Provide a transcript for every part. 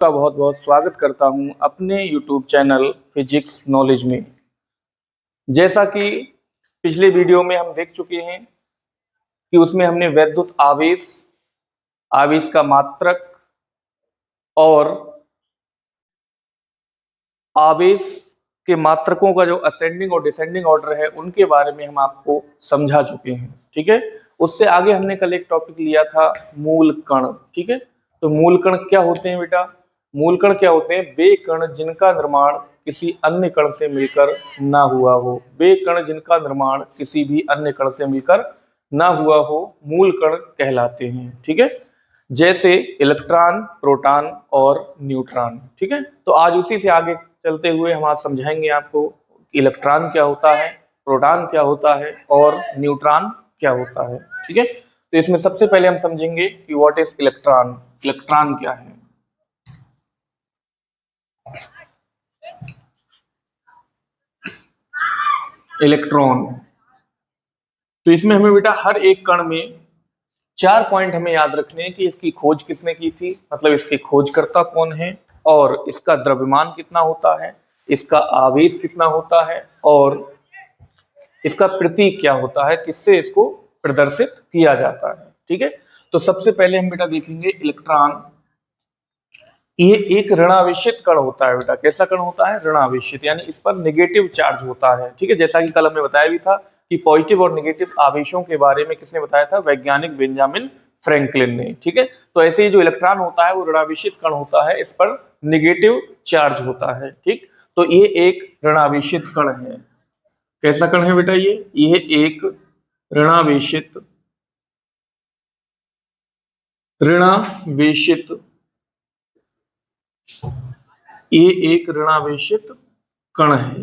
का बहुत बहुत स्वागत करता हूं अपने YouTube चैनल फिजिक्स नॉलेज में। जैसा कि पिछले वीडियो में हम देख चुके हैं कि उसमें हमने वैद्युत आवेश, आवेश का मात्रक और आवेश के मात्रकों का जो असेंडिंग और डिसेंडिंग ऑर्डर है उनके बारे में हम आपको समझा चुके हैं। ठीक है, उससे आगे हमने कल एक टॉपिक लिया था मूल कण। ठीक है, तो मूल कण क्या होते हैं बेटा? मूल कण क्या होते हैं? वे कण जिनका निर्माण किसी अन्य कण से मिलकर ना हुआ हो। वे कण जिनका निर्माण किसी भी अन्य कण से मिलकर ना हुआ हो मूल कण कहलाते हैं। ठीक है, जैसे इलेक्ट्रॉन, प्रोटॉन और न्यूट्रॉन। ठीक है, तो आज उसी से आगे चलते हुए हम आज समझाएंगे आपको इलेक्ट्रॉन क्या होता है, प्रोटॉन क्या होता है और न्यूट्रॉन क्या होता है। ठीक है, तो इसमें सबसे पहले हम समझेंगे कि व्हाट इज इलेक्ट्रॉन। इलेक्ट्रॉन क्या है? इलेक्ट्रॉन, तो इसमें हमें बेटा हर एक कण में 4 पॉइंट हमें याद रखने हैं कि इसकी खोज किसने की थी, मतलब इसकी खोजकर्ता कौन है, और इसका द्रव्यमान कितना होता है, इसका आवेश कितना होता है और इसका प्रतीक क्या होता है, किससे इसको प्रदर्शित किया जाता है। ठीक है, तो सबसे पहले हम बेटा देखेंगे इलेक्ट्रॉन। ये एक ऋणावेशित कण होता है बेटा। कैसा कण होता है? ऋणावेशित, यानी इस पर नेगेटिव चार्ज होता है। ठीक है, जैसा कि कल हमने बताया भी था कि पॉजिटिव और नेगेटिव आवेशों के बारे में किसने बताया था? वैज्ञानिक बेंजामिन फ्रैंकलिन ने। ठीक है, तो ऐसे ही जो इलेक्ट्रॉन होता है वो ऋणावेशित कण होता है, इस पर नेगेटिव चार्ज होता है। ठीक, तो ये एक ऋणावेशित कण है। कैसा कण है बेटा? ये एक ऋणावेशित ऋणावेशित ये एक ऋणावेशित कण है।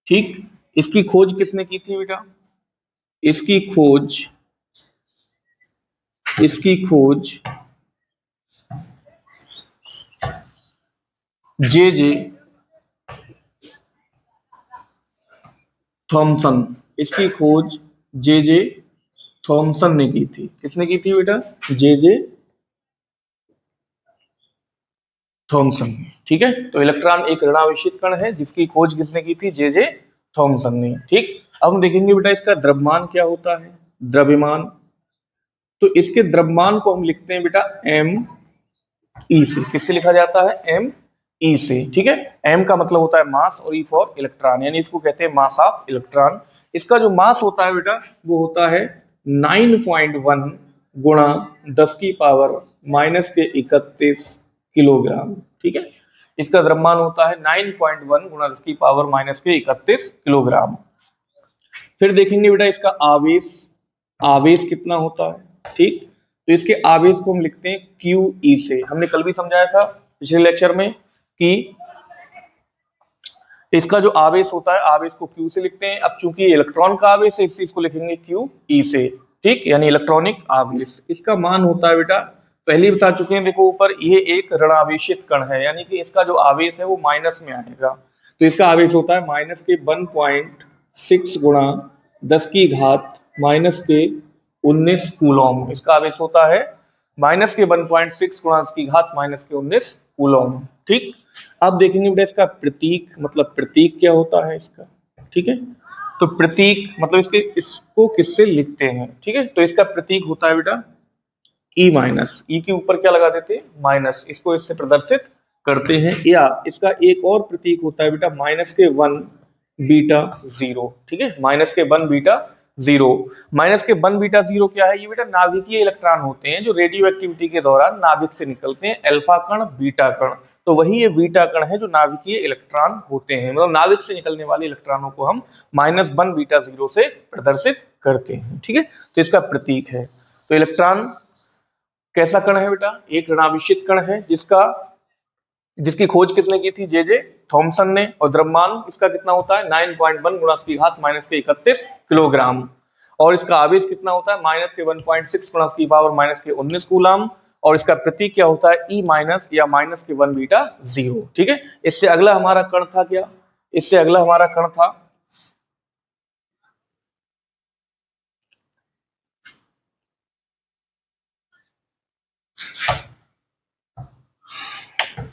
ठीक, इसकी खोज किसने की थी बेटा? इसकी खोज इसकी खोज जे जे थॉमसन इसकी खोज जे जे थॉमसन ने की थी। किसने की थी बेटा? जे जे थॉमसन। ठीक है, तो इलेक्ट्रॉन एक ऋणावेशित कण है जिसकी खोज किसने की थी? जे जे थॉमसन ने। ठीक, अब हम देखेंगे बेटा इसका द्रव्यमान क्या होता है। द्रव्यमान, तो इसके द्रव्यमान को हम लिखते हैं बेटा एम ई से। किससे लिखा जाता है? एम ई से। ठीक है, एम का मतलब होता है मास और ई फॉर इलेक्ट्रॉन, यानी इसको कहते हैं मास ऑफ इलेक्ट्रॉन। इसका जो मास होता है बेटा वो होता है 9.1 गुणा 10 की पावर माइनस के 31 किलोग्राम। ठीक है, इसका द्रव्यमान होता है 9.1 गुणा 10 की पावर माइनस के 31 किलोग्राम। फिर देखेंगे बेटा इसका आवेश। आवेश कितना होता है? ठीक, तो इसके आवेश को हम लिखते हैं क्यू ई से। हमने कल भी समझाया था पिछले लेक्चर में कि इसका जो आवेश होता है आवेश को क्यू से लिखते हैं। अब चूंकि इलेक्ट्रॉन का आवेश है इसलिए इसको लिखेंगे क्यू ई से। ठीक, यानी इलेक्ट्रॉनिक आवेश। इसका मान होता है बेटा, पहले बता चुके हैं, देखो ऊपर, ये एक ऋणावेशित कण है, यानी कि इसका जो आवेश है वो माइनस में आएगा। तो इसका आवेश होता है माइनस के 1.6 गुणा 10 की घात माइनस के 19 कूलॉम। इसका आवेश होता है माइनस के 1.6 गुणा 10 की घात माइनस के 19 कूलॉम। ठीक, अब देखेंगे बेटा इसका प्रतीक, मतलब प्रतीक क्या होता है इसका। ठीक है, तो प्रतीक मतलब इसको किससे लिखते हैं। ठीक है, तो इसका प्रतीक होता है बेटा ई माइनस। ई के ऊपर क्या लगा देते हैं? माइनस। इसको इससे प्रदर्शित करते हैं। या इसका एक और प्रतीक होता है बेटा माइनस के 1 बीटा 0। ठीक है, माइनस के 1 बीटा 0। माइनस के 1 बीटा 0 क्या है? ये बेटा नाभिकीय इलेक्ट्रॉन होते हैं जो रेडियो एक्टिविटी के दौरान नाभिक से निकलते हैं, अल्फा कण, बीटा कण। तो वही ये बीटा कण है जो नाभिकीय इलेक्ट्रॉन होते हैं, मतलब नाभिक से निकलने वाले इलेक्ट्रॉनों को हम -1 बीटा 0 से प्रदर्शित करते हैं। ठीक है, तो इसका प्रतीक है। तो इलेक्ट्रॉन कैसा कण है बेटा? एक ऋणावेशित कण है जिसकी खोज किसने की थी? जे जे थॉमसन ने। और द्रव्यमान इसका कितना होता है? 9.1 गुणा 10 की घात माइनस के 31 किलोग्राम। और इसका आवेश कितना होता है? माइनस के 1.6 गुणा 10 की पावर माइनस के 19 कूलम। और इसका प्रतीक क्या होता है? ई माइनस या माइनस के 1 बीटा 0। ठीक है, इससे अगला हमारा कण था क्या? इससे अगला हमारा कण था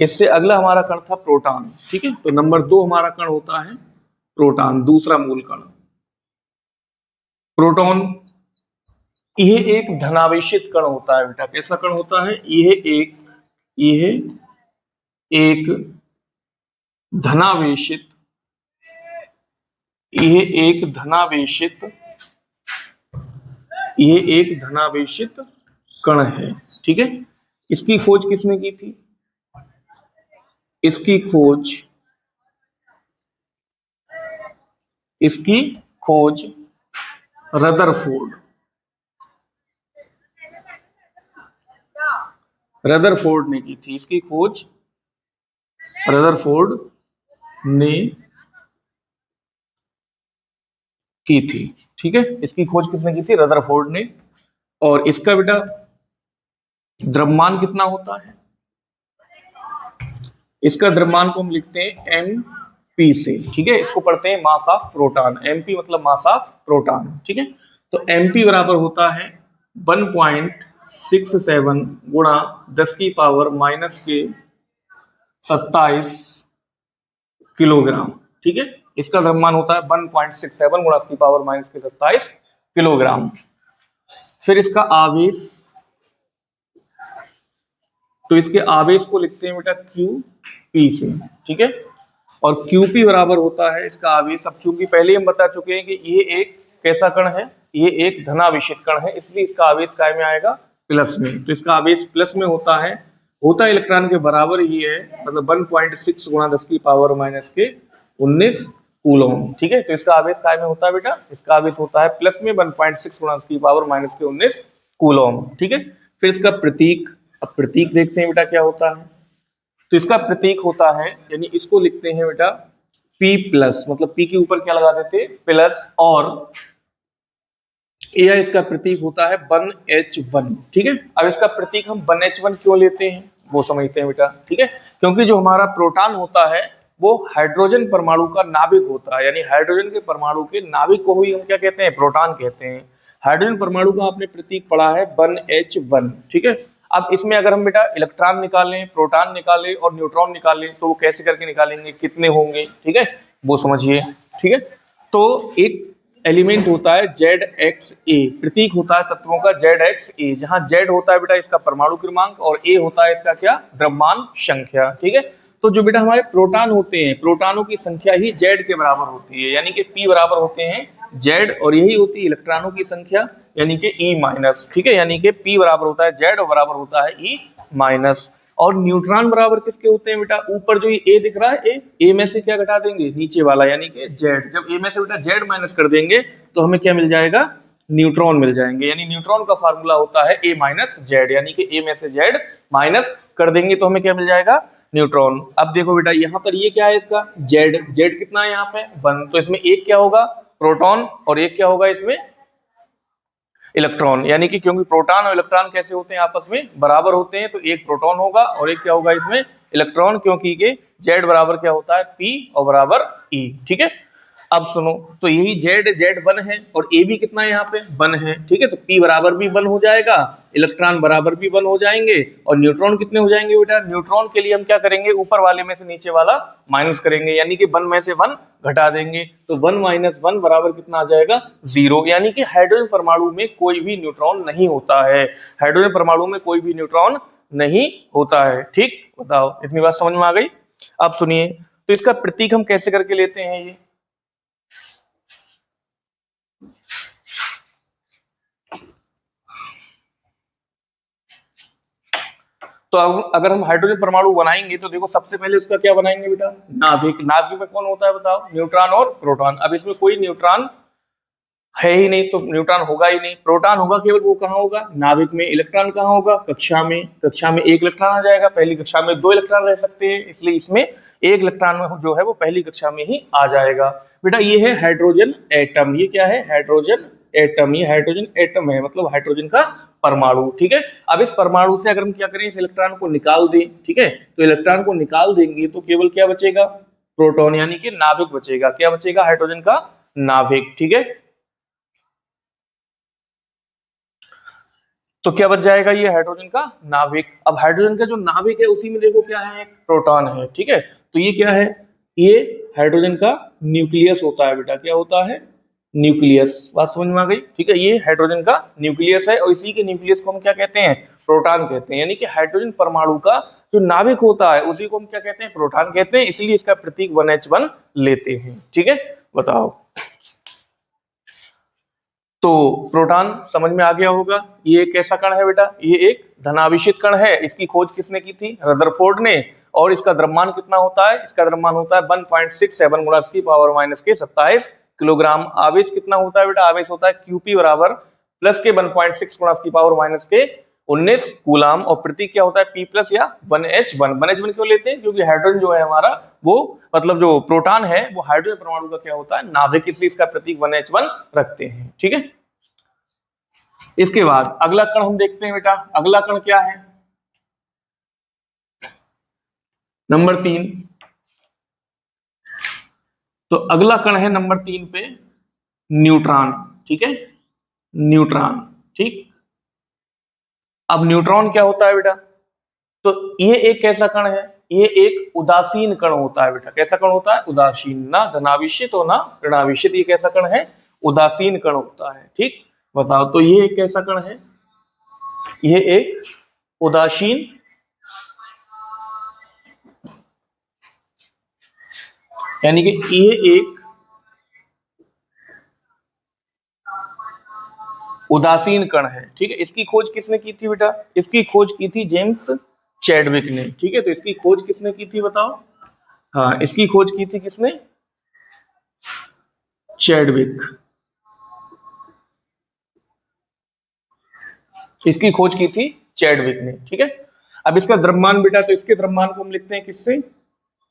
इससे अगला हमारा कण था प्रोटॉन, ठीक है। तो नंबर 2 हमारा कण होता है प्रोटॉन, दूसरा मूल कण। प्रोटॉन यह एक धनावेशित कण होता है बेटा। कैसा कण होता है? यह एक धनावेशित यह एक धनावेशित यह एक धनावेशित कण है, ठीक है। इसकी खोज किसने की थी? इसकी खोज रदरफोर्ड ने की थी। इसकी खोज रदरफोर्ड ने की थी, ठीक है। इसकी खोज किसने की थी? रदरफोर्ड ने। और इसका बेटा द्रव्यमान कितना होता है? इसका द्रव्यमान को हम लिखते हैं mp से, ठीक है। इसको पढ़ते हैं मास ऑफ प्रोटॉन। mp मतलब मास ऑफ प्रोटॉन, ठीक है। तो mp बराबर होता है 1.67 गुणा 10 की पावर माइनस के 27 किलोग्राम, ठीक है। इसका द्रव्यमान होता है 1.67 गुणा 10 की पावर माइनस के 27 किलोग्राम। फिर इसका आवेश, तो इसके आवेश को लिखते हैं बेटा QP से, ठीक है। और QP बराबर होता है इसका आवेश। अब चूंकि पहले हम बता चुके हैं कि ये एक कैसा कण है? ये एक धनावेशित कण है, इसलिए इसका आवेश काय में आएगा? प्लस में। तो इसका आवेश प्लस में होता इलेक्ट्रॉन के बराबर ही है, मतलब 1.6 गुणा 10 की पावर माइनस के 19 कूलम, ठीक है। तो इसका आवेश काय में होता है बेटा? इसका आवेश होता है प्लस में 1.6 गुणा 10 की पावर माइनस के 19 कूलम, ठीक है। फिर इसका प्रतीक, अब प्रतीक देखते हैं बेटा क्या होता है। तो इसका प्रतीक होता है, यानी इसको लिखते हैं बेटा P प्लस, मतलब P के ऊपर क्या लगा देते? प्लस। और यह इसका प्रतीक होता है 1H1, ठीक है। अब इसका प्रतीक हम 1H1 क्यों लेते हैं वो समझते हैं बेटा, ठीक है। क्योंकि जो हमारा प्रोटॉन होता है वो हाइड्रोजन परमाणु का नाभिक होता है, यानी हाइड्रोजन के परमाणु के नाभिक को ही हम क्या कहते हैं? प्रोटॉन कहते हैं। हाइड्रोजन परमाणु का आपने प्रतीक पढ़ा है 1H1, ठीक है। अब इसमें अगर हम बेटा इलेक्ट्रॉन निकालें, प्रोटॉन निकालें और न्यूट्रॉन निकालें तो वो कैसे करके निकालेंगे? कितने होंगे, ठीक है, वो समझिए, ठीक है। तो एक एलिमेंट होता है ZXA, प्रतीक होता है तत्वों का ZXA, जहां Z होता है बेटा इसका परमाणु क्रमांक और A होता है इसका क्या? द्रव्यमान संख्या, ठीक है। तो जो बेटा हमारे प्रोटॉन होते हैं, प्रोटॉनों की संख्या ही Z के बराबर होती है, यानी कि P बराबर होते हैं Z, और यही होती है इलेक्ट्रॉनों की संख्या, यानी कि E माइनस, ठीक है। यानी कि P बराबर होता है Z और बराबर होता है E माइनस। और न्यूट्रॉन बराबर किसके होते हैं बेटा? ऊपर जो ये A दिख रहा है, A में से क्या घटा देंगे? नीचे वाला, यानी कि Z। जब A में से बेटा Z माइनस कर देंगे तो हमें क्या मिल जाएगा? न्यूट्रॉन मिल जाएंगे। यानी न्यूट्रॉन का फार्मूला होता है A माइनस Z, यानी कि A में से Z माइनस कर देंगे तो हमें क्या मिल जाएगा? न्यूट्रॉन। अब देखो बेटा यहाँ पर ये क्या है इसका? Z कितना है यहाँ पे? 1। तो इसमें एक क्या होगा? प्रोटॉन, और एक क्या होगा इसमें? इलेक्ट्रॉन। यानी कि क्योंकि प्रोटॉन और इलेक्ट्रॉन कैसे होते हैं? आपस में बराबर होते हैं, तो एक प्रोटॉन होगा और एक क्या होगा इसमें? इलेक्ट्रॉन, क्योंकि के Z बराबर क्या होता है? P और बराबर E, ठीक है। अब सुनो, तो यही Z 1 है और A भी कितना है यहाँ पे? 1 है, ठीक है। तो P बराबर भी 1 हो जाएगा, इलेक्ट्रॉन बराबर भी 1 हो जाएंगे, और न्यूट्रॉन कितने हो जाएंगे बेटा? न्यूट्रॉन के लिए हम क्या करेंगे? ऊपर वाले में से नीचे वाला माइनस करेंगे, यानी कि 1 में से 1 घटा देंगे, तो 1 माइनस 1 बराबर कितना आ जाएगा? 0। यानी कि हाइड्रोजन परमाणु में कोई भी न्यूट्रॉन नहीं होता है, हाइड्रोजन परमाणु में कोई भी न्यूट्रॉन नहीं होता है, ठीक। बताओ, इतनी बात समझ में आ गई? अब सुनिए, तो इसका प्रतीक हम कैसे करके लेते हैं ये? तो अगर हम हाइड्रोजन परमाणु बनाएंगे तो देखो सबसे पहले उसका क्या बनाएंगे बेटा? नाभिक। नाभिक में कौन होता है बताओ? न्यूट्रॉन और प्रोटॉन। अब इसमें कोई न्यूट्रॉन है ही नहीं, तो न्यूट्रॉन होगा ही नहीं। प्रोटॉन होगा केवल, वो कहाँ होगा? नाभिक में। इलेक्ट्रॉन कहाँ होगा? कक्षा में। कक्षा में एक इलेक्ट्रॉन आ जाएगा, पहली कक्षा में 2 इलेक्ट्रॉन रह सकते हैं, इसलिए इसमें एक इलेक्ट्रॉन जो है वो पहली कक्षा में ही आ जाएगा। बेटा ये है हाइड्रोजन एटम। ये क्या है? Hydrogen atom. ये हाइड्रोजन एटम है, मतलब हाइड्रोजन का परमाणु, ठीक है। अब इस परमाणु से अगर हम क्या करें? इस इलेक्ट्रॉन को निकाल दें, ठीक है। तो इलेक्ट्रॉन को निकाल देंगे तो केवल क्या बचेगा? प्रोटॉन, यानी कि नाभिक बचेगा। क्या बचेगा? हाइड्रोजन का नाभिक, ठीक है। तो क्या बच जाएगा, ये हाइड्रोजन का नाभिक। अब हाइड्रोजन का जो नाभिक है उसी में देखो क्या है, एक प्रोटॉन है, ठीक है। तो ये क्या है, ये हाइड्रोजन का न्यूक्लियस होता है बेटा। क्या होता है, न्यूक्लियस। बात समझ में आ गई, ठीक है। ये हाइड्रोजन का न्यूक्लियस है और इसी के न्यूक्लियस को हम क्या कहते हैं, प्रोटॉन कहते हैं। यानी कि हाइड्रोजन परमाणु का जो नाभिक होता है उसी को हम क्या कहते हैं, प्रोटॉन कहते हैं। इसलिए इसका प्रतीक 1H1 लेते हैं, ठीक है। बताओ, तो प्रोटॉन समझ में आ गया होगा। ये एक कैसा कण है बेटा, ये एक धनावेशित कण है। इसकी खोज किसने की थी, रदरफोर्ड ने। और इसका द्रव्यमान कितना होता है, इसका द्रव्यमान होता है 1.67 गुणा 10⁻⁻27 किलोग्राम। आवेश कितना होता है बेटा, आवेश होता है Qp बराबर प्लस के 1.6 गुणा 10⁻⁻19 कूलाम। और प्रतीक क्या होता है, P प्लस या 1H1। 1H1 क्यों लेते हैं, क्योंकि हाइड्रोजन जो है हमारा, वो मतलब जो प्रोटॉन है वो हाइड्रोजन परमाणु का क्या होता है, नाभिक, इसलिए इसका प्रतीक 1H1 रखते हैं, ठीक है। इसके बाद अगला कण हम देखते हैं बेटा। अगला कण क्या है, नंबर 3। तो अगला कण है नंबर 3 पे न्यूट्रॉन, ठीक है, न्यूट्रॉन, ठीक। अब न्यूट्रॉन क्या होता है बेटा, तो ये एक कैसा कण है, ये एक उदासीन कण होता है बेटा। कैसा कण होता है, उदासीन, ना धनावेशित और ना ऋणावेशित। ये कैसा कण है, उदासीन कण होता है, ठीक। बताओ, तो ये एक कैसा कण है, ये एक उदासीन यानी कि ये एक उदासीन कण है, ठीक है। इसकी खोज किसने की थी बेटा, इसकी खोज की थी जेम्स चैडविक ने, ठीक है। तो इसकी खोज किसने की थी बताओ, हाँ, इसकी खोज की थी किसने, चैडविक। इसकी खोज की थी चैडविक ने, ठीक है। अब इसका द्रव्यमान बेटा, तो इसके द्रव्यमान को हम लिखते हैं किससे,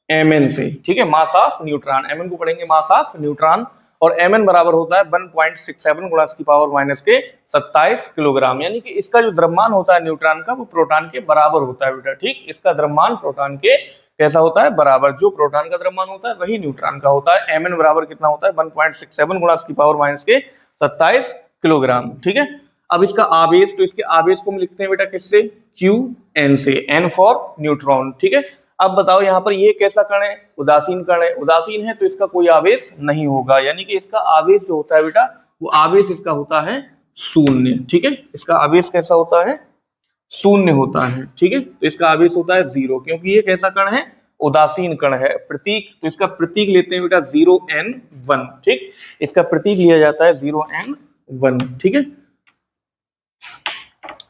Mn से, ठीक है, मास ऑफ न्यूट्रॉन। Mn को पढ़ेंगे मास ऑफ न्यूट्रॉन। और Mn बराबर होता है 1.67 गुणा 10⁻⁻27 किलोग्राम। यानी कि इसका जो द्रव्यमान होता है न्यूट्रॉन का, वो प्रोटॉन के बराबर होता है बेटा, ठीक। इसका द्रव्यमान प्रोटॉन के कैसा होता है, बराबर। जो प्रोटॉन का द्रव्यमान होता है वही न्यूट्रॉन का होता है। Mn बराबर कितना होता है, 1.67 गुणा 10⁻⁻27 किलोग्राम, ठीक है। अब इसका आवेश, तो इसके आवेश को हम लिखते हैं बेटा किससे, Qn से, N फॉर न्यूट्रॉन, ठीक है। अब बताओ, यहाँ पर ये कैसा कण है, उदासीन कण है। उदासीन है तो इसका कोई आवेश नहीं होगा, यानी कि इसका आवेश जो होता है बेटा, वो आवेश इसका होता है शून्य, ठीक है। इसका आवेश कैसा होता है, शून्य होता है, ठीक है। तो इसका आवेश होता है 0, क्योंकि ये कैसा कण है, उदासीन कण है। प्रतीक, तो इसका प्रतीक लेते हैं बेटा 0n1, ठीक। इसका प्रतीक लिया जाता है 0n1, ठीक है।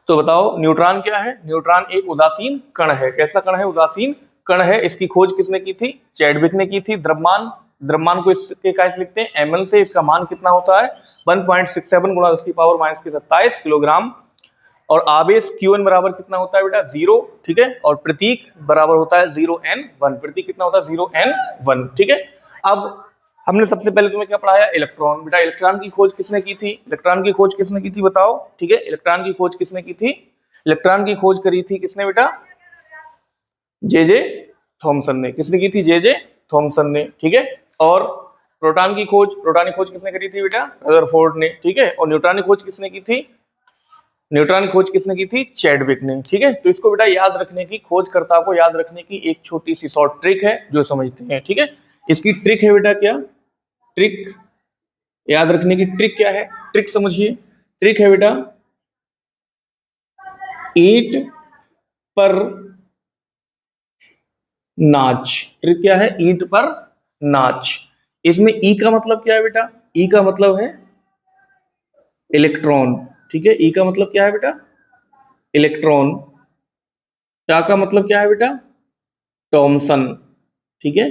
तो बताओ, न्यूट्रॉन क्या है, न्यूट्रॉन एक उदासीन कण है। कैसा कण है, उदासीन कण है। इसकी खोज किसने की थी, चैडविक ने की थी। द्रव्यमान, द्रव्यमान को इसके कैसे लिखते हैं, Mn से। इसका मान कितना होता है, 1.67 गुणा 10⁻⁻27 किलोग्राम। और आवेश Qn बराबर कितना होता है बेटा, 0, ठीक है। और प्रतीक बराबर होता है 0n1। प्रतीक कितना होता है, 0n1, ठीक है। अब हमने सबसे पहले तुम्हें क्या पढ़ाया, इलेक्ट्रॉन। बेटा इलेक्ट्रॉन की खोज किसने की थी, इलेक्ट्रॉन की खोज किसने की थी बताओ, ठीक है। इलेक्ट्रॉन की खोज किसने की थी, इलेक्ट्रॉन की खोज करी थी किसने बेटा, जे थॉमसन ने। किसने की थी, जे थॉमसन ने, ठीक है। और प्रोटॉन की खोज, प्रोटॉन की खोज किसने करी थी बेटा, रदरफोर्ड ने, ठीक है। और न्यूट्रॉन की खोज किसने की थी, न्यूट्रॉन की खोज किसने की थी, चैडविक ने, ठीक है। तो इसको बेटा याद रखने की, खोजकर्ता को याद रखने की एक छोटी सी शॉर्ट ट्रिक है जो समझते हैं, ठीक है। इसकी ट्रिक है बेटा क्या, ट्रिक याद रखने की ट्रिक क्या है, ट्रिक समझिए। ट्रिक है बेटा, ईंट पर नाच। ट्रिक क्या है, ईंट पर नाच। इसमें ई का मतलब क्या है बेटा, ई का मतलब है इलेक्ट्रॉन, ठीक है। ई का मतलब क्या है बेटा, इलेक्ट्रॉन। टा का मतलब क्या है बेटा, टॉमसन, ठीक है,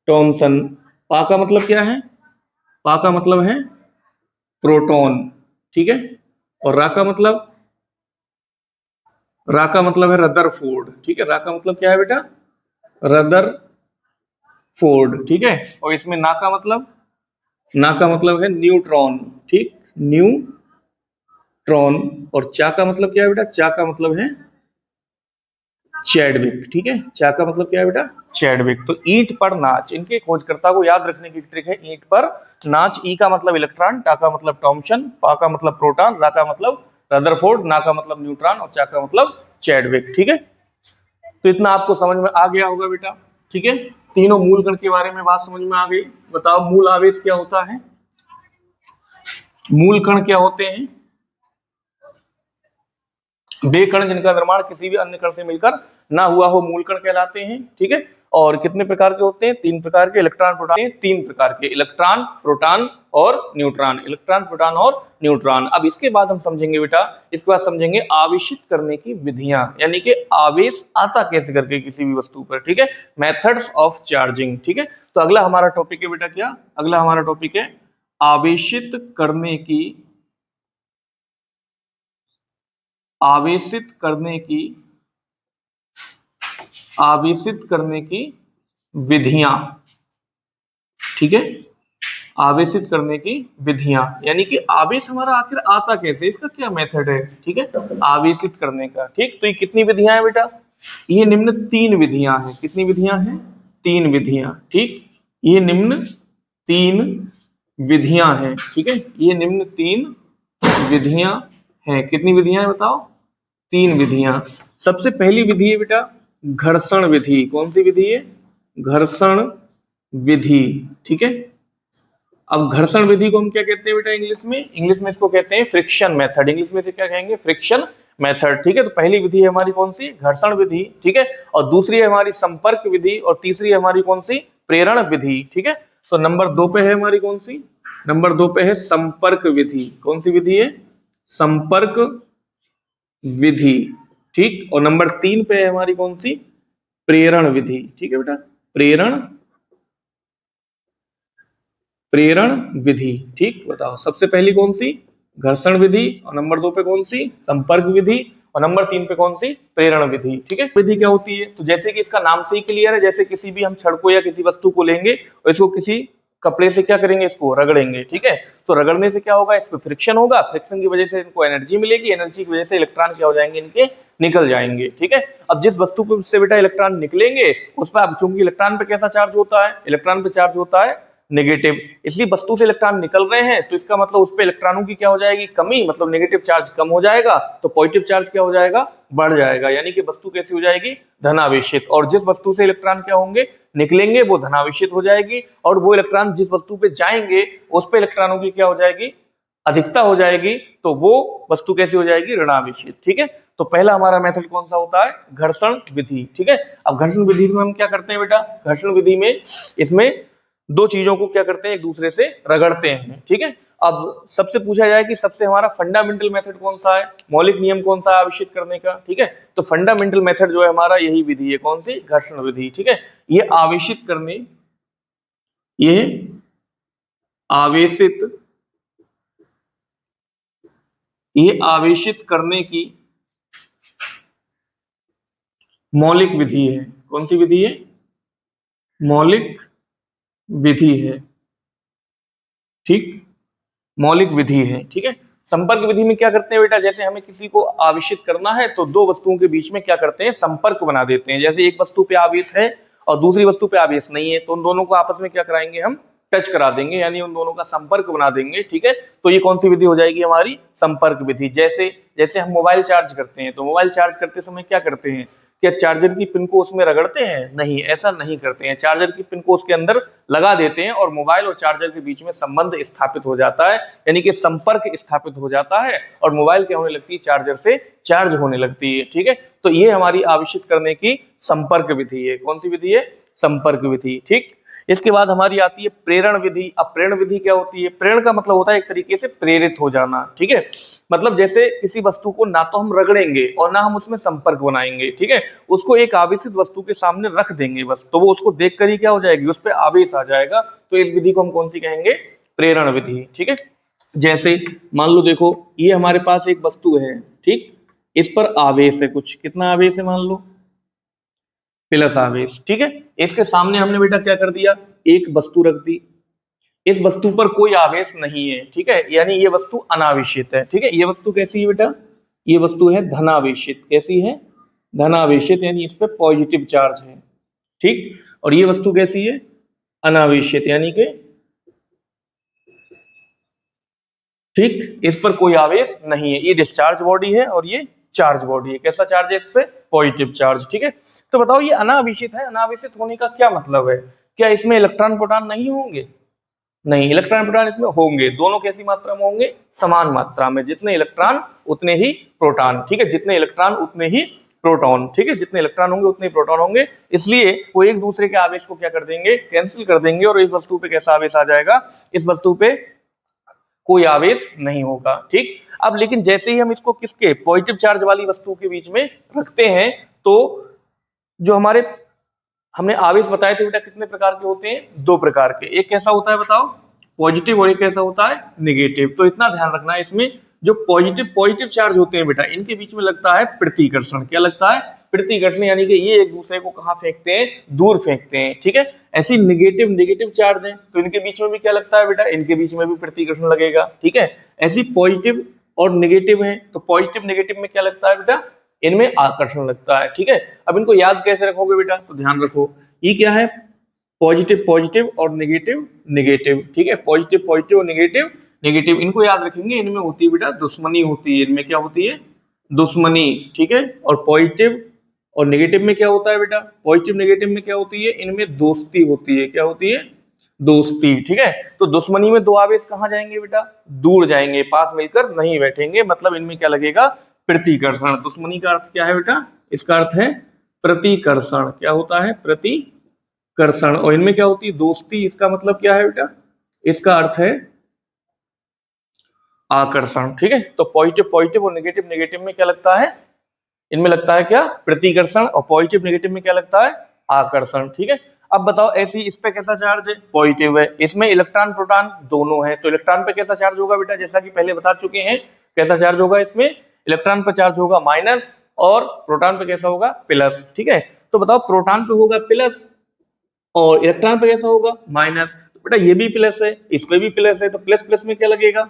टॉमसन। पा का मतलब क्या है, पा का मतलब है प्रोटॉन, ठीक है। और रा का मतलब, रा का मतलब है रदरफोर्ड, ठीक है। रा का मतलब क्या है बेटा, रदरफोर्ड, ठीक है। और इसमें ना का मतलब, ना का मतलब है न्यूट्रॉन, ठीक, न्यूट्रॉन। और चा का मतलब क्या है बेटा, चा का मतलब है चैडविक, ठीक है। चा का मतलब क्या है बेटा, चैडविक। तो ईंट पर नाच, इनके खोजकर्ता को याद रखने की ट्रिक है ईंट पर नाच। ई का मतलब इलेक्ट्रॉन, टा का मतलब टॉमसन, पा का मतलब प्रोटॉन, रा का मतलब रदरफोर्ड, ना का मतलब न्यूट्रॉन और चा का मतलब चैडविक। ठीक है, तो इतना आपको समझ में आ गया होगा बेटा। ठीक है, तीनों मूल कण के बारे में बात समझ में आ गई। बताओ मूल आवेश क्या होता है, मूल कण क्या होते हैं? वे कण जिनका निर्माण किसी भी अन्य कण से मिलकर ना हुआ हो मूल कण कहलाते हैं। ठीक है, और कितने प्रकार के होते हैं? तीन प्रकार के। इलेक्ट्रॉन प्रोटॉन, तीन प्रकार के, इलेक्ट्रॉन प्रोटॉन और न्यूट्रॉन। इलेक्ट्रॉन प्रोटॉन और न्यूट्रॉन। अब इसके बाद हम समझेंगे बेटा, इसके बाद समझेंगे आवेशित करने की विधियां, यानी कि आवेश आता कैसे करके किसी भी वस्तु पर। ठीक है, मेथड्स ऑफ चार्जिंग। ठीक है, तो अगला हमारा टॉपिक है बेटा क्या? अगला हमारा टॉपिक है आवेशित करने की, आवेशित करने की, आवेशित करने की विधियां। ठीक है, आवेशित करने की विधियां, यानी कि आवेश हमारा आखिर आता कैसे, इसका क्या मेथड है। ठीक है, आवेशित करने का। ठीक, तो ये कितनी विधियां हैं बेटा? ये निम्न तीन विधियां हैं। कितनी विधियां हैं? तीन विधियां। ठीक, ये निम्न तीन विधियां हैं। ठीक है, ये निम्न तीन विधियां हैं। कितनी विधियां हैं बताओ? तीन विधियां। सबसे पहली विधि है बेटा घर्षण विधि। कौन सी विधि है? घर्षण विधि। ठीक है, अब घर्षण विधि को हम क्या कहते हैं बेटा इंग्लिश में? इंग्लिश में इसको कहते हैं फ्रिक्शन मेथड। इंग्लिश में से क्या कहेंगे? Friction method. ठीक है, तो पहली विधि है हमारी कौन सी? घर्षण विधि। ठीक है, और दूसरी है हमारी संपर्क विधि, और तीसरी है हमारी कौन सी? प्रेरण विधि। ठीक है, तो नंबर 2 पे है हमारी कौन सी? नंबर 2 पे है संपर्क विधि। कौन सी विधि है? संपर्क विधि। ठीक, और नंबर 3 पे है हमारी कौन सी? प्रेरण विधि। ठीक है बेटा, प्रेरण, प्रेरण विधि। ठीक, बताओ सबसे पहली कौन सी? घर्षण विधि, और नंबर 2 पे कौन सी? संपर्क विधि, और नंबर 3 पे कौन सी? प्रेरण विधि। ठीक है, विधि क्या होती है? तो जैसे कि इसका नाम से ही क्लियर है, जैसे किसी भी हम छड़ को या किसी वस्तु को लेंगे और इसको किसी कपड़े से क्या करेंगे? इसको रगड़ेंगे। ठीक है, तो रगड़ने से क्या होगा? इस पे फ्रिक्शन होगा, फ्रिक्शन की वजह से इनको एनर्जी मिलेगी, एनर्जी की वजह से इलेक्ट्रॉन क्या हो जाएंगे? इनके निकल जाएंगे। ठीक है, अब जिस वस्तु पे से बेटा इलेक्ट्रॉन निकलेंगे उस पर, अब चूंकि इलेक्ट्रॉन पे कैसा चार्ज होता है? इलेक्ट्रॉन पे चार्ज होता है नेगेटिव, इसलिए वस्तु से इलेक्ट्रॉन निकल रहे हैं तो इसका मतलब उस पे इलेक्ट्रॉनों की क्या हो जाएगी? कमी, मतलब नेगेटिव चार्ज कम हो जाएगा, तो पॉजिटिव चार्ज क्या हो जाएगा? बढ़ जाएगा, यानी कि वस्तु कैसी हो जाएगी? धनावेशित। और जिस वस्तु से इलेक्ट्रॉन क्या होंगे? निकलेंगे, वो धनावेशित हो जाएगी, और वो इलेक्ट्रॉन जिस वस्तु पे जाएंगे उस पे इलेक्ट्रॉनों की क्या हो जाएगी? अधिकता हो जाएगी, तो वो वस्तु कैसी हो जाएगी? ऋणावेशित। ठीक है, तो पहला हमारा मेथड कौन सा होता है? घर्षण विधि। ठीक है, अब घर्षण विधि में हम क्या करते हैं बेटा? घर्षण विधि में इसमें दो चीजों को क्या करते हैं? एक दूसरे से रगड़ते हैं। ठीक है, अब सबसे पूछा जाए कि सबसे हमारा फंडामेंटल मेथड कौन सा है, मौलिक नियम कौन सा है आविष्कृत करने का? ठीक है, तो फंडामेंटल मेथड जो है हमारा यही विधि है। कौन सी? घर्षण विधि। ठीक है, ये आवेशित करने, ये आवेशित, ये आवेशित करने की मौलिक विधि है। कौन सी विधि है? मौलिक विधि है। ठीक, मौलिक विधि है। ठीक है, संपर्क विधि में क्या करते हैं बेटा? जैसे हमें किसी को आवेशित करना है तो दो वस्तुओं के बीच में क्या करते हैं? संपर्क बना देते हैं। जैसे एक वस्तु पे आवेश है और दूसरी वस्तु पे आवेश नहीं है, तो उन दोनों को आपस में क्या कराएंगे? हम टच करा देंगे, यानी उन दोनों का संपर्क बना देंगे। ठीक है, तो ये कौन सी विधि हो जाएगी? हमारी संपर्क विधि। जैसे जैसे हम मोबाइल चार्ज करते हैं, तो मोबाइल चार्ज करते समय क्या करते हैं? क्या चार्जर की पिन को उसमें रगड़ते हैं? नहीं, ऐसा नहीं करते हैं। चार्जर की पिन को उसके अंदर लगा देते हैं और मोबाइल और चार्जर के बीच में संबंध स्थापित हो जाता है, यानी कि संपर्क स्थापित हो जाता है, और मोबाइल क्या होने लगती है? चार्जर से चार्ज होने लगती है। ठीक है, तो ये हमारी आवेशित करने की संपर्क विधि है। कौन सी विधि है? संपर्क विधि। ठीक, इसके बाद हमारी आती है प्रेरण विधि। अब प्रेरण विधि क्या होती है? प्रेरण का मतलब होता है एक तरीके से प्रेरित हो जाना। ठीक है, मतलब जैसे किसी वस्तु को ना तो हम रगड़ेंगे और ना हम उसमें संपर्क बनाएंगे। ठीक है, उसको एक आवेशित वस्तु के सामने रख देंगे बस, तो वो उसको देखकर ही क्या हो जाएगी? उस पर आवेश आ जाएगा। तो इस विधि को हम कौन सी कहेंगे? प्रेरण विधि। ठीक है, जैसे मान लो, देखो ये हमारे पास एक वस्तु है। ठीक, इस पर आवेश है कुछ, कितना आवेश है? मान लो प्लस आवेश। ठीक है, इसके सामने हमने बेटा क्या कर दिया? एक वस्तु रख दी, इस वस्तु पर कोई आवेश नहीं है। ठीक है, यानी ये वस्तु अनावेशित है। ठीक है, ये वस्तु कैसी है बेटा? ये वस्तु है धनावेशित। कैसी है? धनावेशित, यानी इस पे पॉजिटिव चार्ज है। ठीक, और ये वस्तु कैसी है? अनावेशित, यानी कि ठीक, इस पर कोई आवेश नहीं है, ये डिस्चार्ज बॉडी है और ये चार्ज बॉडी है। कैसा चार्ज है इस पे? Positive charge. ठीक है, तो बताओ ये अनावेशित है, अनावेशित होने का क्या मतलब है? क्या इसमें इलेक्ट्रॉन प्रोटॉन नहीं होंगे? नहीं, इलेक्ट्रॉन प्रोटॉन इसमें होंगे। दोनों कैसी मात्रा में होंगे? समान मात्रा में, जितने इलेक्ट्रॉन उतने ही प्रोटॉन। ठीक है, जितने इलेक्ट्रॉन उतने ही प्रोटॉन। ठीक है, जितने इलेक्ट्रॉन होंगे उतने ही प्रोटॉन होंगे, इसलिए वो एक दूसरे के आवेश को क्या कर देंगे? कैंसिल कर देंगे, और इस वस्तु पे कैसा आवेश आ जाएगा? इस वस्तु पे कोई आवेश नहीं होगा। ठीक, अब लेकिन जैसे ही हम इसको किसके? पॉजिटिव चार्ज वाली वस्तु के बीच में रखते हैं, तो जो हमारे हमने आवेश बताए थे बेटा कितने प्रकार के होते हैं? दो प्रकार के। एक कैसा होता है बताओ? पॉजिटिव, और एक कैसा होता है? नेगेटिव। तो इतना ध्यान रखना है, इसमें जो पॉजिटिव पॉजिटिव चार्ज होते हैं बेटा, इनके बीच में लगता है प्रतिकर्षण। क्या लगता है? प्रतिकर्षण, यानी कि ये एक दूसरे को कहाँ फेंकते हैं? दूर फेंकते हैं। ठीक है, ऐसी नेगेटिव नेगेटिव चार्ज है तो इनके बीच में भी क्या लगता है बेटा? इनके बीच में भी प्रतिकर्षण लगेगा। ठीक है, ऐसी पॉजिटिव और नेगेटिव है तो पॉजिटिव नेगेटिव में क्या लगता है बेटा? इनमें आकर्षण लगता है। ठीक है, अब इनको याद कैसे रखोगे बेटा? तो ध्यान रखो, ये क्या है? पॉजिटिव पॉजिटिव और नेगेटिव नेगेटिव। ठीक है, पॉजिटिव पॉजिटिव और नेगेटिव नेगेटिव, इनको याद रखेंगे। इनमें होती है बेटा दुश्मनी होती है। इनमें क्या होती है? दुश्मनी। ठीक है, और पॉजिटिव और नेगेटिव में क्या होता है बेटा? पॉजिटिव नेगेटिव में क्या होती है? इनमें दोस्ती होती है। क्या होती है? दोस्ती। ठीक है, तो दुश्मनी में दो आवेश कहाँ जाएंगे बेटा? दूर जाएंगे, पास मिलकर नहीं बैठेंगे, मतलब इनमें क्या लगेगा? प्रतिकर्षण। दुश्मनी का अर्थ क्या है बेटा? इसका अर्थ है प्रतिकर्षण। क्या होता है? प्रतिकर्षण। और इनमें क्या होती है? दोस्ती। इसका मतलब क्या है बेटा? इसका अर्थ है आकर्षण। ठीक है, तो पॉजिटिव पॉजिटिव और नेगेटिव नेगेटिव में क्या लगता है? इनमें लगता है क्या? प्रतिकर्षण। और पॉजिटिव नेगेटिव में क्या लगता है? आकर्षण। ठीक है, अब बताओ ऐसी इस पे कैसा चार्ज है? पॉजिटिव है। इसमें इलेक्ट्रॉन प्रोटॉन दोनों है, तो इलेक्ट्रॉन पे कैसा चार्ज होगा बेटा? जैसा कि पहले बता चुके हैं, कैसा चार्ज होगा इसमें? इलेक्ट्रॉन पे चार्ज होगा माइनस, और प्रोटॉन पे कैसा होगा? प्लस। ठीक है, तो बताओ प्रोटॉन पे होगा प्लस और इलेक्ट्रॉन पे कैसा होगा? माइनस। तो बेटा ये भी प्लस है, इस पे भी प्लस है, तो प्लस प्लस में क्या लगेगा?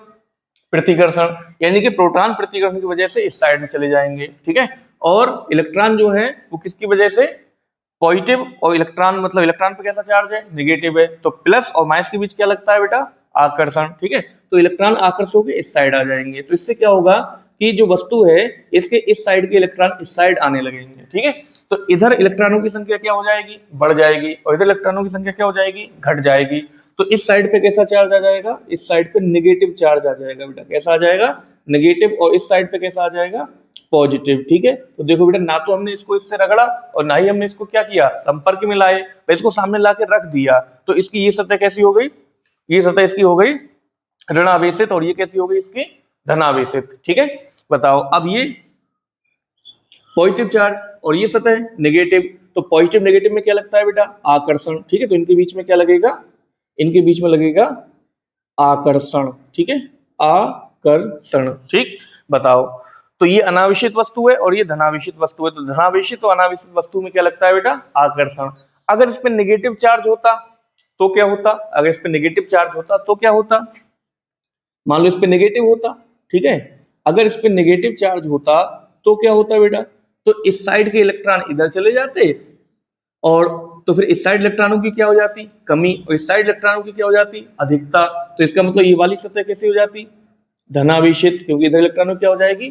प्रतिकर्षण, यानी कि प्रोटॉन प्रतिकर्षण की वजह से इस साइड में चले जाएंगे। ठीक है, और इलेक्ट्रॉन जो है वो किसकी वजह से? पॉजिटिव, और इलेक्ट्रॉन मतलब इलेक्ट्रॉन पे कैसा चार्ज है? नेगेटिव है, तो प्लस और माइनस के बीच क्या लगता है बेटा? आकर्षण। ठीक है, तो इलेक्ट्रॉन आकर्षित होकर इस साइड आ जाएंगे, तो इससे क्या होगा कि जो वस्तु है इसके इस साइड के इलेक्ट्रॉन इस साइड आने लगेंगे। ठीक है, तो इधर इलेक्ट्रॉनों की संख्या क्या हो जाएगी? बढ़ जाएगी, और इधर इलेक्ट्रॉनों की संख्या क्या हो जाएगी? घट जाएगी। तो इस साइड पे कैसा चार्ज आ जाएगा? इस साइड पे नेगेटिव चार्ज आ जाएगा बेटा। कैसा आ जाएगा? नेगेटिव। और इस साइड पे कैसा आ जाएगा? पॉजिटिव। ठीक है, तो देखो बेटा, ना तो हमने इसको इससे रगड़ा और ना ही हमने इसको क्या किया? संपर्क में लाए, तो इसको सामने ला के रख दिया, तो इसकी ये सतह कैसी हो गई? ये सतह इसकी हो गई ऋणावेशित, और ये कैसी हो गई इसकी? धनावेशित। ठीक है, बताओ अब ये पॉजिटिव चार्ज और ये सतह नेगेटिव, तो पॉजिटिव नेगेटिव में क्या लगता है बेटा? आकर्षण। ठीक है, तो इनके बीच में क्या लगेगा? इनके बीच में लगेगा आकर्षण। ठीक है, आकर्षण। ठीक, बताओ, तो ये अनावेशित वस्तु है और ये धनावेशित वस्तु है, तो धनावेशित और अनावेशित वस्तु में क्या लगता है बेटा? आकर्षण। अगर इस पे नेगेटिव चार्ज होता तो क्या होता? अगर इस पे नेगेटिव चार्ज होता तो क्या होता? मान लो इस पे नेगेटिव होता। ठीक है, अगर इस पे नेगेटिव चार्ज होता तो क्या होता बेटा? तो इस साइड के इलेक्ट्रॉन इधर चले जाते, और तो फिर इस साइड इलेक्ट्रॉनों की क्या हो जाती? कमी, और इस साइड इलेक्ट्रॉनों की क्या हो जाती? अधिकता। तो इसका मतलब ये वाली सतह कैसी हो जाती? धनावेशित, क्योंकि इधर इलेक्ट्रॉनों की क्या हो जाएगी?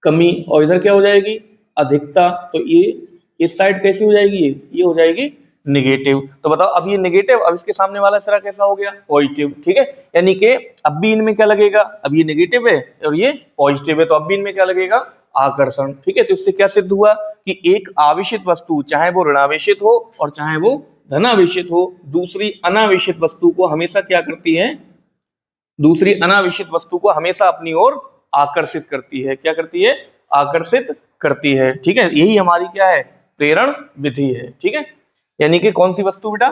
कमी, और इधर क्या हो जाएगी? अधिकता। तो ये इस साइड कैसी हो जाएगी? ये हो जाएगी नेगेटिव। तो बताओ, अब ये नेगेटिव, अब इसके सामने वाला सिरा कैसा हो गया? पॉजिटिव। ठीक है, यानी कि अब भी इनमें क्या लगेगा? अब ये नेगेटिव है और ये पॉजिटिव है, तो अब भी इनमें क्या लगेगा? आकर्षण। ठीक है, तो इससे क्या सिद्ध हुआ कि एक आवेशित वस्तु, चाहे वो ऋणावेशित हो और चाहे वो धनावेशित हो, दूसरी अनावेशित वस्तु को हमेशा क्या करती है? दूसरी अनावेशित वस्तु को हमेशा अपनी ओर आकर्षित करती है। क्या करती है? आकर्षित करती है। ठीक है, यही हमारी क्या है? प्रेरण विधि है। ठीक है, यानी कि कौन सी वस्तु बेटा?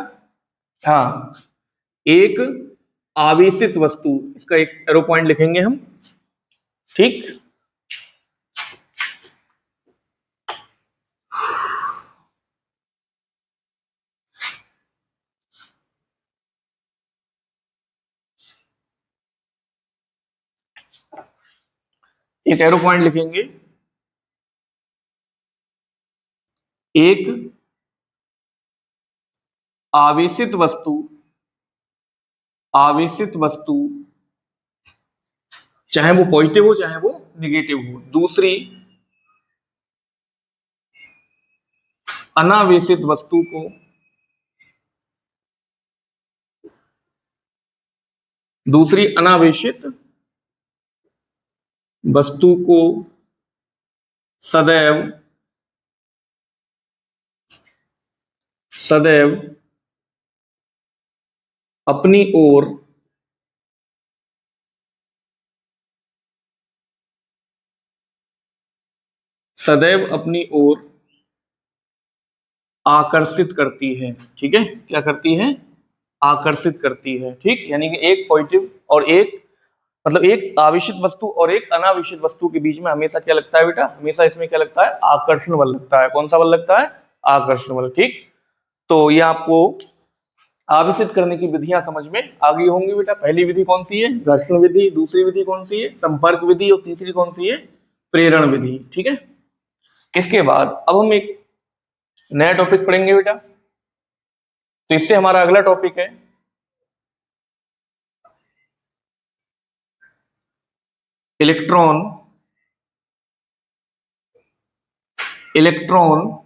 हाँ, एक आवेशित वस्तु, इसका एक एरो पॉइंट लिखेंगे हम। ठीक, एक एरो पॉइंट लिखेंगे। एक आवेशित वस्तु, आवेशित वस्तु चाहे वो पॉजिटिव हो चाहे वो निगेटिव हो। दूसरी, अनावेशित वस्तु को दूसरी अनावेशित वस्तु को सदैव सदैव अपनी ओर सदैव अपनी ओर आकर्षित करती है। ठीक है, क्या करती है? आकर्षित करती है। ठीक, यानी कि एक पॉजिटिव और एक, मतलब एक आवेशित वस्तु और एक अनावेशित वस्तु के बीच में हमेशा क्या लगता है बेटा? हमेशा इसमें क्या लगता है? आकर्षण बल लगता है। कौन सा बल लगता है? आकर्षण बल। ठीक, तो ये आपको आवेशित करने की विधियां समझ में आ गई होंगी बेटा। पहली विधि कौन सी है? घर्षण विधि। दूसरी विधि कौन सी है? संपर्क विधि। और तीसरी कौन सी है? प्रेरण विधि। ठीक है, इसके बाद अब हम एक नया टॉपिक पढ़ेंगे बेटा। तो इससे हमारा अगला टॉपिक है इलेक्ट्रॉन इलेक्ट्रॉन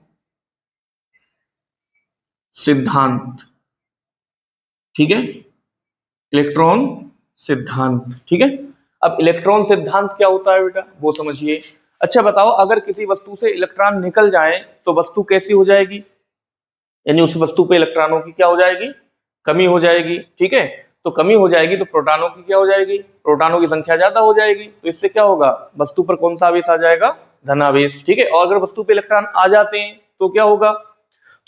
सिद्धांत। ठीक है, इलेक्ट्रॉन सिद्धांत। ठीक है, अब इलेक्ट्रॉन सिद्धांत क्या होता है बेटा, वो समझिए। अच्छा बताओ, अगर किसी वस्तु से इलेक्ट्रॉन निकल जाए तो वस्तु कैसी हो जाएगी? यानी उस वस्तु पे इलेक्ट्रॉनों की क्या हो जाएगी? कमी हो जाएगी। ठीक है, तो कमी हो जाएगी तो प्रोटॉनों की क्या हो जाएगी? प्रोटॉनों की संख्या ज्यादा हो जाएगी। तो इससे क्या होगा? वस्तु पर कौन सा आवेश आ जाएगा? धनावेश। ठीक है, और अगर वस्तु पे इलेक्ट्रॉन आ जाते हैं तो क्या होगा?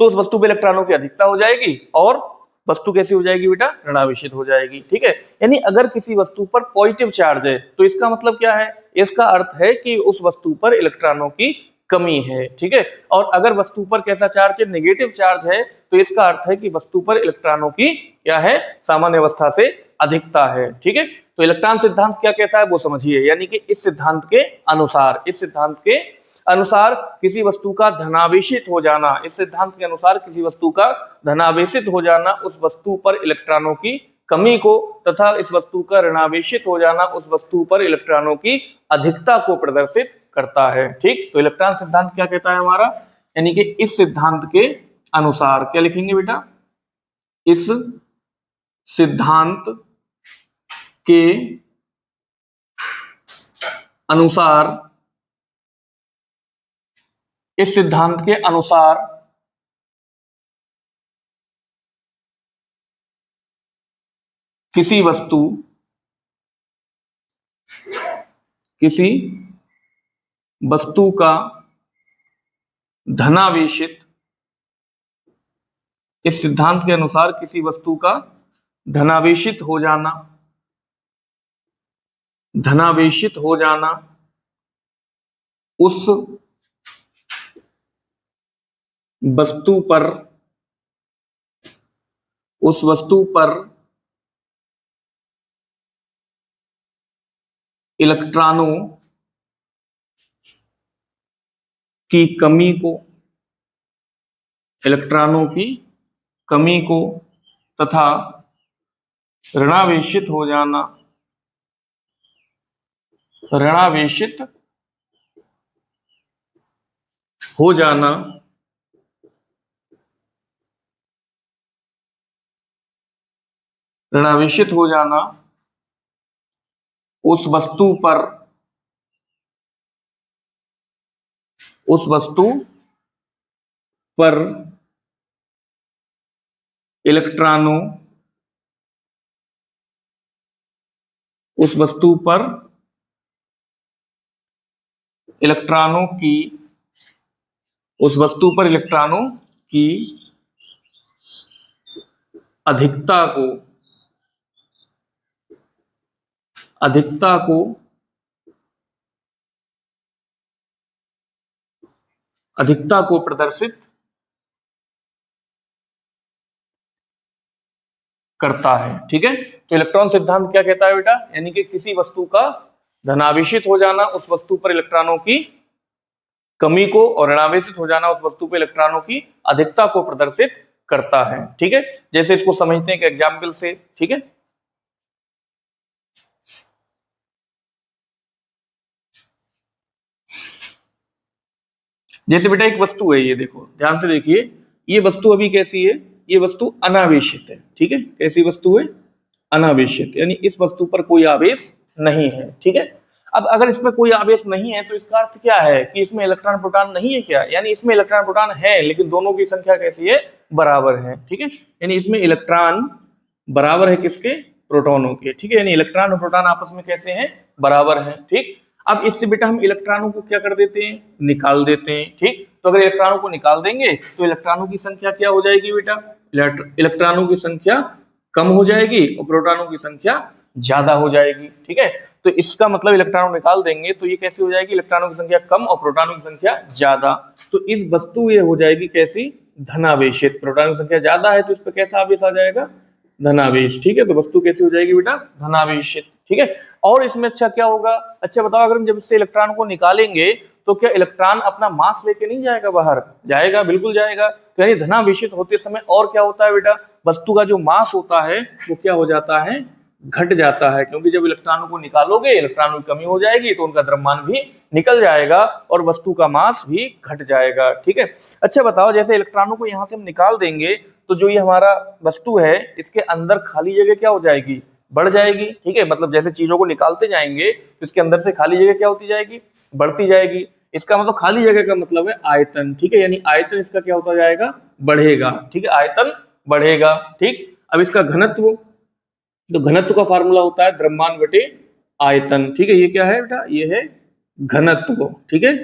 तो उस वस्तु पे इलेक्ट्रॉनों की अधिकता हो जाएगी और वस्तु कैसी हो जाएगी बेटा? ऋणावेशित हो जाएगी। ठीक है, यानी अगर किसी वस्तु पर पॉजिटिव चार्ज है तो इसका मतलब क्या है? इसका अर्थ है कि उस वस्तु पर इलेक्ट्रॉनों की कमी है। ठीक है, और अगर वस्तु पर कैसा चार्ज है? नेगेटिव चार्ज है, तो इसका अर्थ है कि वस्तु पर इलेक्ट्रॉनों की क्या है? सामान्य अवस्था से अधिकता है। ठीक है, तो इलेक्ट्रॉन सिद्धांत क्या कहता है वो समझिए। यानी कि इस सिद्धांत के अनुसार किसी वस्तु का धनावेशित हो जाना, इस सिद्धांत के अनुसार किसी वस्तु का धनावेशित हो जाना उस वस्तु पर इलेक्ट्रॉनों की कमी को, तथा इस वस्तु का ऋणावेशित हो जाना उस वस्तु पर इलेक्ट्रॉनों की अधिकता को प्रदर्शित करता है। ठीक, तो इलेक्ट्रॉन सिद्धांत क्या कहता है हमारा? यानी कि इस सिद्धांत के अनुसार, क्या लिखेंगे बेटा? इस सिद्धांत के अनुसार इस सिद्धांत के अनुसार किसी वस्तु किसी वस्तु का धनावेशित इस सिद्धांत के अनुसार किसी वस्तु का धनावेशित हो जाना उस वस्तु पर इलेक्ट्रॉनों की कमी को तथा ऋणावेशित हो जाना ऋणावेशित हो जाना ऋणावेशित हो जाना उस वस्तु पर इलेक्ट्रॉनों उस वस्तु पर इलेक्ट्रॉनों की अधिकता को प्रदर्शित करता है। ठीक है, तो इलेक्ट्रॉन सिद्धांत क्या कहता है बेटा? यानी कि किसी वस्तु का धनावेशित हो जाना उस वस्तु पर इलेक्ट्रॉनों की कमी को और ऋणावेशित हो जाना उस वस्तु पर इलेक्ट्रॉनों की अधिकता को प्रदर्शित करता है। ठीक है, जैसे इसको समझते हैं एक एग्जाम्पल से। ठीक है, जैसे बेटा एक वस्तु है, ये देखो ध्यान से देखिए, ये वस्तु अभी कैसी है, ये वस्तु अनावेशित है, ठीक है, कैसी वस्तु है, अनावेशित, यानी इस वस्तु पर कोई आवेश नहीं है, ठीक है। अब अगर इसमें कोई आवेश नहीं है तो इसका अर्थ क्या है कि इसमें इलेक्ट्रॉन प्रोटॉन नहीं है क्या, यानी इसमें इलेक्ट्रॉन प्रोटॉन है लेकिन दोनों की संख्या कैसी है, बराबर है, ठीक है, यानी इसमें इलेक्ट्रॉन बराबर है किसके, प्रोटॉनों के, ठीक है, यानी इलेक्ट्रॉन और प्रोटॉन आपस में कैसे हैं, बराबर हैं, ठीक। अब इससे बेटा हम इलेक्ट्रॉनों को क्या कर देते हैं, निकाल देते हैं, ठीक। तो अगर इलेक्ट्रॉनों को निकाल देंगे तो इलेक्ट्रॉनों की संख्या क्या हो जाएगी बेटा, इलेक्ट्रॉनों की संख्या कम हो जाएगी और प्रोटॉनों की संख्या ज्यादा हो जाएगी, ठीक है। तो इसका मतलब इलेक्ट्रॉन निकाल देंगे तो ये कैसी हो जाएगी, इलेक्ट्रॉनों की संख्या कम और प्रोटॉनों की संख्या ज्यादा। तो इस वस्तु ये हो जाएगी कैसी, धनावेशित, प्रोटॉनों की संख्या ज्यादा है तो इस पर कैसा आवेश आ जाएगा, धनावेश, ठीक है। तो वस्तु कैसी हो जाएगी बेटा, धनावेशित, ठीक है। और इसमें अच्छा क्या होगा, अच्छा बताओ, अगर हम जब इससे इलेक्ट्रॉन को निकालेंगे तो क्या इलेक्ट्रॉन अपना मास लेके नहीं जाएगा बाहर, जाएगा, बिल्कुल जाएगा। तो यानी धनावेशित होते समय और क्या होता है बेटा, वस्तु का जो मास होता है वो क्या हो जाता है, घट जाता है, क्योंकि जब इलेक्ट्रॉनों को निकालोगे इलेक्ट्रॉनों की कमी हो जाएगी तो उनका द्रव्यमान भी निकल जाएगा और वस्तु का मास भी घट जाएगा, ठीक है। अच्छा बताओ, जैसे इलेक्ट्रॉनों को यहाँ से हम निकाल देंगे तो जो ये हमारा वस्तु है इसके अंदर खाली जगह क्या हो जाएगी, बढ़ जाएगी, ठीक है। मतलब जैसे चीजों को निकालते जाएंगे तो इसके अंदर से खाली जगह क्या होती जाएगी, बढ़ती जाएगी। इसका मतलब खाली जगह का मतलब है आयतन, ठीक है, यानी आयतन इसका क्या होता जाएगा, बढ़ेगा, ठीक है, आयतन बढ़ेगा, ठीक। अब इसका घनत्व, तो घनत्व का फार्मूला होता है द्रव्यमान बटे आयतन, ठीक है। ये क्या है बेटा, ये है घनत्व, ठीक है,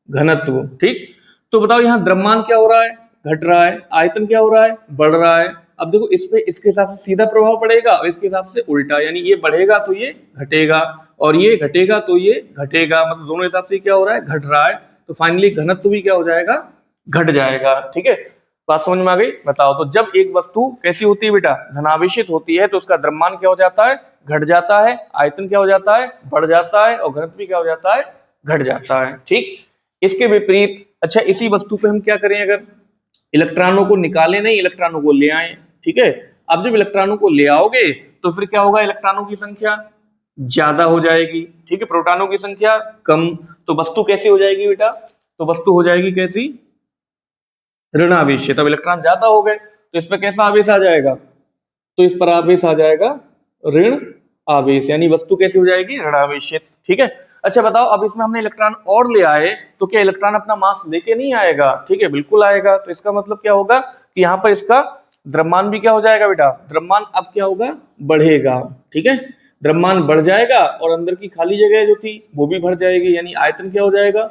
घनत्व, ठीक। तो बताओ यहाँ द्रव्यमान क्या हो रहा है, घट रहा है, आयतन क्या हो रहा है, बढ़ रहा है। अब देखो इस पे इसके हिसाब से सीधा प्रभाव पड़ेगा और इसके हिसाब से उल्टा, यानी ये बढ़ेगा तो ये घटेगा और ये घटेगा तो ये घटेगा, मतलब दोनों हिसाब से क्या हो रहा है, घट रहा है। तो फाइनली घनत्व भी क्या हो जाएगा, घट जाएगा, ठीक है। बात समझ में आ गई। बताओ, तो जब एक वस्तु कैसी होती है बेटा, धनावेशित होती है तो उसका द्रव्यमान क्या हो जाता है, घट जाता है, आयतन क्या हो जाता है, बढ़ जाता है और घनत्व भी क्या हो जाता है, घट जाता है, ठीक। इसके विपरीत, अच्छा इसी वस्तु पे हम क्या करें, अगर इलेक्ट्रॉनों को निकाले नहीं, इलेक्ट्रॉनों को ले आए, ठीक है। अब जब इलेक्ट्रॉनों को ले आओगे तो फिर क्या होगा, इलेक्ट्रॉनों की संख्या ज्यादा हो जाएगी, ठीक है, प्रोटॉनों की संख्या कम। तो वस्तु कैसी हो जाएगी बेटा, तो वस्तु हो जाएगी कैसी, ऋणावेशित। अब इलेक्ट्रॉन ज्यादा हो गए तो इस पर कैसा आवेश आ जाएगा, तो इस पर आवेश आ जाएगा ऋण आवेश, यानी वस्तु कैसी हो जाएगी, ऋणावेशित, ठीक है। अच्छा बताओ, अब इसमें हमने इलेक्ट्रॉन और ले आए तो क्या इलेक्ट्रॉन अपना मास लेके नहीं आएगा, ठीक है, बिल्कुल आएगा। तो इसका मतलब क्या होगा कि यहाँ पर इसका द्रव्यमान भी क्या हो जाएगा बेटा, द्रव्यमान अब क्या होगा, बढ़ेगा, ठीक है, द्रव्यमान बढ़ जाएगा और अंदर की खाली जगह जो थी वो भी भर जाएगी, यानी आयतन क्या हो जाएगा,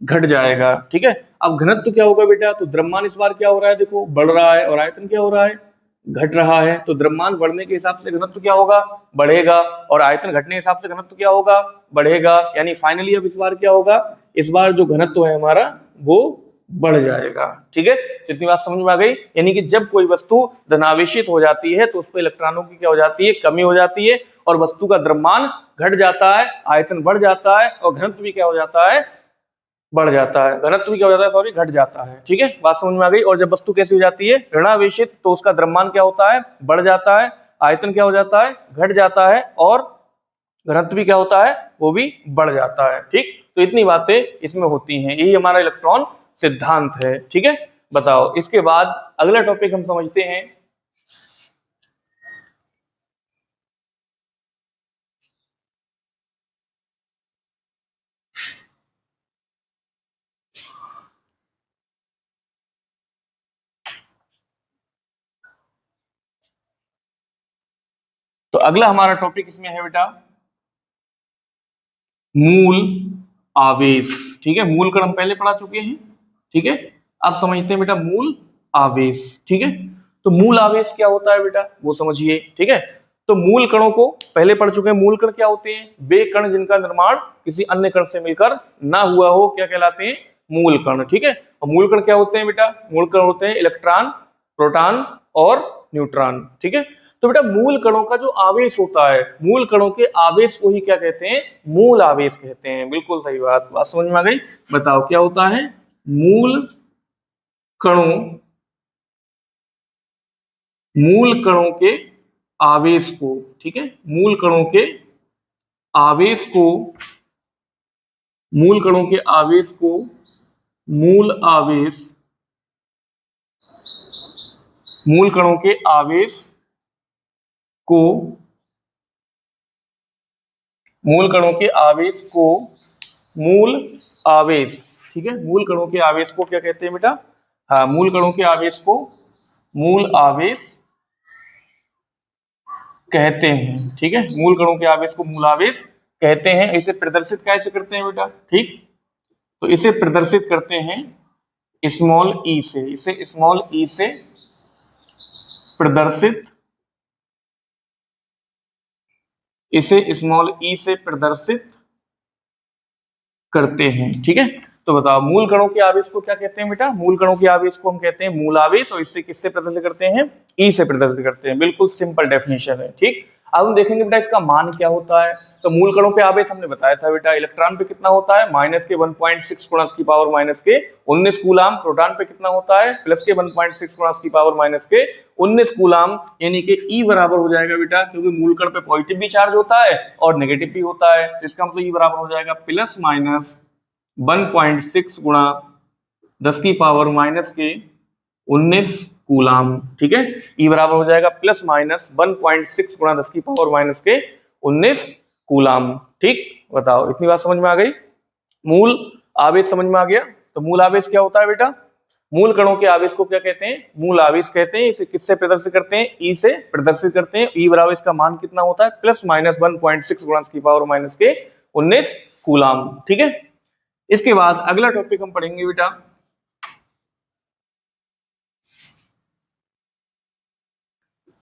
घट जाएगा, ठीक है। अब घनत्व क्या होगा बेटा, तो द्रव्यमान इस बार क्या हो रहा है, देखो बढ़ रहा है और आयतन क्या हो रहा है, घट रहा है। तो द्रव्यमान बढ़ने के हिसाब से घनत्व क्या होगा, बढ़ेगा और आयतन घटने के हिसाब से घनत्व क्या होगा, बढ़ेगा। यानी फाइनली अब इस बार क्या होगा, इस बार जो घनत्व है हमारा वो बढ़ जाएगा, ठीक है। इतनी बात समझ में आ गई। यानी कि जब कोई वस्तु धनावेशित हो जाती है तो उस पर इलेक्ट्रॉनों की क्या हो जाती है, कमी हो जाती है और वस्तु का द्रव्यमान घट जाता है, आयतन बढ़ जाता है और घनत्व भी क्या हो जाता है, बढ़ जाता है, घनत्व भी क्या हो जाता है, सॉरी, घट जाता है, ठीक है। बात समझ में आ गई। और जब वस्तु कैसी हो जाती है, ऋणावेशित, तो उसका द्रव्यमान क्या होता है, बढ़ जाता है, आयतन क्या हो जाता है, घट जाता है और घनत्व भी क्या होता है, वो भी बढ़ जाता है, ठीक। तो इतनी बातें इसमें होती हैं, यही हमारा इलेक्ट्रॉन सिद्धांत है, ठीक है। बताओ, इसके बाद अगला टॉपिक हम समझते हैं, तो अगला हमारा टॉपिक इसमें है बेटा मूल आवेश, ठीक है। मूल कण हम पहले पढ़ा चुके हैं, ठीक है। अब समझते हैं बेटा मूल आवेश, ठीक है। तो मूल आवेश क्या होता है बेटा, वो समझिए, ठीक है। तो मूल कणों को पहले पढ़ चुके हैं। मूल कण क्या होते हैं, वे कण जिनका निर्माण किसी अन्य कण से मिलकर ना हुआ हो, क्या कहलाते हैं, मूल कण, ठीक है। और मूल कण क्या होते हैं बेटा, मूल कण होते हैं इलेक्ट्रॉन, प्रोटॉन और न्यूट्रॉन, ठीक है। तो बेटा मूल कणों का जो आवेश होता है, मूल कणों के आवेश को ही क्या कहते हैं, मूल आवेश कहते हैं। बिल्कुल सही बात, बात समझ में आ गई। बताओ क्या होता है, मूल कणों, मूल कणों के आवेश को, ठीक है, मूल कणों के आवेश को, मूल कणों के आवेश को मूल आवेश, मूल कणों के आवेश को, मूल कणों के आवेश को मूल आवेश, ठीक है, मूल कणों के आवेश को क्या कहते हैं बेटा? हाँ, मूल कणों के आवेश को मूल आवेश कहते हैं, ठीक है, मूल कणों के आवेश को मूल आवेश कहते हैं। इसे प्रदर्शित कैसे करते हैं बेटा? ठीक, तो इसे प्रदर्शित करते हैं स्मॉल ई से, इसे स्मॉल ई से प्रदर्शित, इसे स्मॉल ई से प्रदर्शित करते हैं, ठीक है। तो बताओ मूल कणों के आवेश को क्या कहते हैं बेटा? मूल कणों के आवेश को हम कहते हैं मूल आवेश, और इससे किससे प्रदर्शित करते हैं? ई से प्रदर्शित करते हैं। बिल्कुल सिंपल डेफिनेशन है, ठीक। अब हम देखेंगे बेटा इसका मान क्या होता है। तो मूल कणों पे आवेश हमने बताया था बेटा, इलेक्ट्रॉन पे कितना होता है? माइनस के 1.6 गुणा की पावर माइनस के 19 कूलाम। प्रोटॉन पे कितना होता है? प्लस के 1.6 गुणा की पावर माइनस के 19 कूलाम, यानी कि ई बराबर हो जाएगा बेटा, क्योंकि मूल कण पे पॉजिटिव भी चार्ज होता है और नेगेटिव भी होता है, इसका मतलब ई बराबर हो जाएगा प्लस माइनस 1.6 गुणा 10 की पावर माइनस के 19 कूलाम, ठीक है। ई बराबर हो जाएगा प्लस माइनस 1.6 गुणा 10 की पावर माइनस के 19 कूलाम, ठीक। बताओ इतनी बात समझ में आ गई? मूल आवेश समझ में आ गया। तो मूल आवेश क्या होता है बेटा? मूल कणों के आवेश को क्या कहते हैं? मूल आवेश कहते हैं। इसे किससे प्रदर्शित करते हैं? ई से प्रदर्शित करते हैं। ई बराबर इसका मान कितना होता है? प्लस माइनस 1.6 गुणा की पावर माइनस के 19 कूलाम, ठीक है। इसके बाद अगला टॉपिक हम पढ़ेंगे बेटा